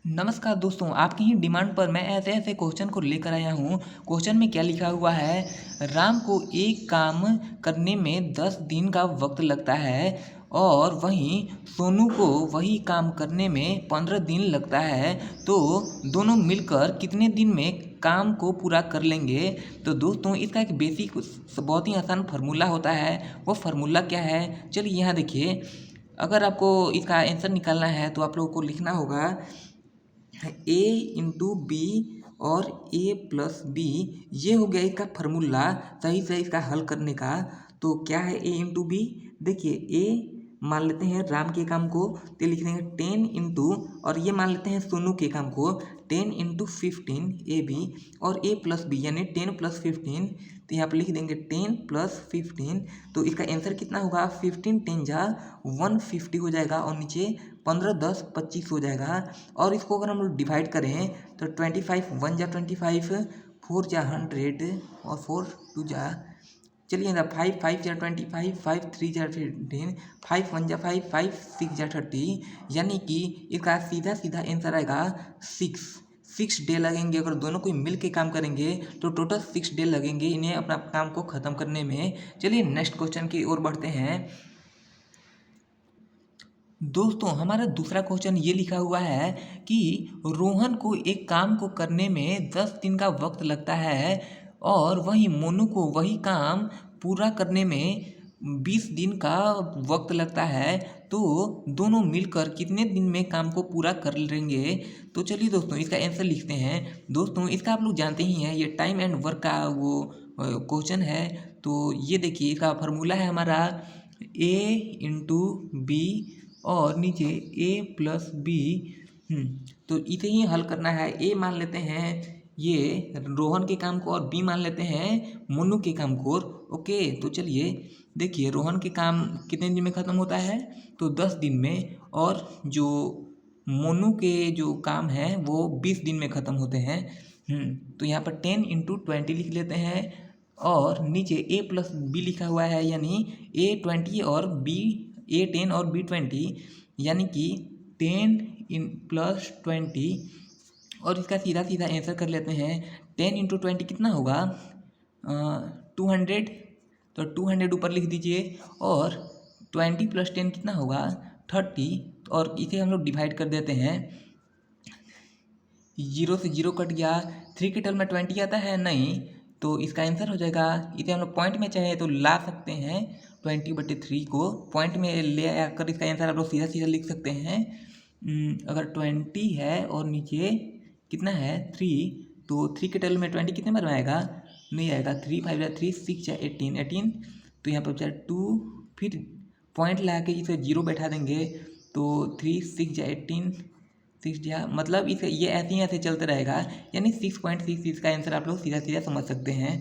नमस्कार दोस्तों, आपकी ही डिमांड पर मैं ऐसे ऐसे क्वेश्चन को लेकर आया हूँ। क्वेश्चन में क्या लिखा हुआ है, राम को एक काम करने में 10 दिन का वक्त लगता है और वहीं सोनू को वही काम करने में 15 दिन लगता है। तो दोनों मिलकर कितने दिन में काम को पूरा कर लेंगे? तो दोस्तों इसका एक बेसिक बहुत ही आसान फार्मूला होता है। वो फार्मूला क्या है, चलिए यहाँ देखिए। अगर आपको इसका आंसर निकालना है तो आप लोगों को लिखना होगा ए इंटू बी और ए प्लस बी। ये हो गया इसका फार्मूला सही से इसका हल करने का। तो क्या है ए इंटू बी? देखिए ए मान लेते हैं राम के काम को, तो लिख देंगे 10 इंटू, और ये मान लेते हैं सोनू के काम को 10 इंटू 15 ए बी और ए प्लस बी यानी 10 प्लस 15। तो यहाँ पर लिख देंगे 10 प्लस 15। तो इसका आंसर कितना होगा? 15 10 जा 150 हो जाएगा और नीचे 15 10 25 हो जाएगा। और इसको अगर हम लोग डिवाइड करें तो 25 1 जा 25, 4 जा 100 और 4 2 जा, चलिए ना 5 5 जा 25, 5 3 जा 15, 5 1 जा 5, 5 6 जा 30, यानी कि इसका सीधा सीधा आंसर आएगा 6 डे लगेंगे। अगर दोनों कोई मिल के काम करेंगे तो टोटल 6 डे लगेंगे इन्हें अपना काम को ख़त्म करने में। चलिए नेक्स्ट क्वेश्चन की ओर बढ़ते हैं। दोस्तों हमारा दूसरा क्वेश्चन ये लिखा हुआ है कि रोहन को एक काम को करने में 10 दिन का वक्त लगता है और वहीं मोनू को वही काम पूरा करने में 20 दिन का वक्त लगता है। तो दोनों मिलकर कितने दिन में काम को पूरा कर लेंगे? तो चलिए दोस्तों इसका आंसर लिखते हैं। दोस्तों इसका आप लोग जानते ही हैं, ये टाइम एंड वर्क का वो क्वेश्चन है। तो ये देखिए इसका फार्मूला है हमारा ए इंटू बी और नीचे ए प्लस बी। तो इसे ही हल करना है। ए मान लेते हैं ये रोहन के काम को और बी मान लेते हैं मोनू के काम को। ओके, तो चलिए देखिए रोहन के काम कितने दिन में ख़त्म होता है? तो 10 दिन में। और जो मोनू के जो काम है वो 20 दिन में ख़त्म होते हैं। तो यहाँ पर 10 इंटू 20 लिख लेते हैं और नीचे ए प्लस बी लिखा हुआ है, यानी ए 20 और बी ए 10 और बी 20, यानी कि 10 इन प्लस 20। और इसका सीधा सीधा आंसर कर लेते हैं। 10 इंटू 20 कितना होगा? 200। तो 200 ऊपर लिख दीजिए और 20 प्लस 10 कितना होगा? 30। और इसे हम लोग डिवाइड कर देते हैं। 0 से 0 कट गया। 3 के टर्म में 20 आता है नहीं, तो इसका आंसर हो जाएगा, इसे हम लोग पॉइंट में चाहे तो ला सकते हैं 20/3 को पॉइंट में ले आकर इसका आंसर आप लोग सीधा सीधा लिख सकते हैं। अगर 20 है और नीचे कितना है 3, तो 3 के टर्म में 20 कितने बार में आएगा? नहीं आएगा। 3 5 जा 3, 6 जा 18, तो यहाँ पर बचा 2, फिर पॉइंट ला के इसे 0 बैठा देंगे तो 3 6 जा 18, 6 जा, मतलब इसे ये ऐसे ही ऐसे चलते रहेगा, यानी 6.66 का आंसर आप लोग सीधा सीधा समझ सकते हैं।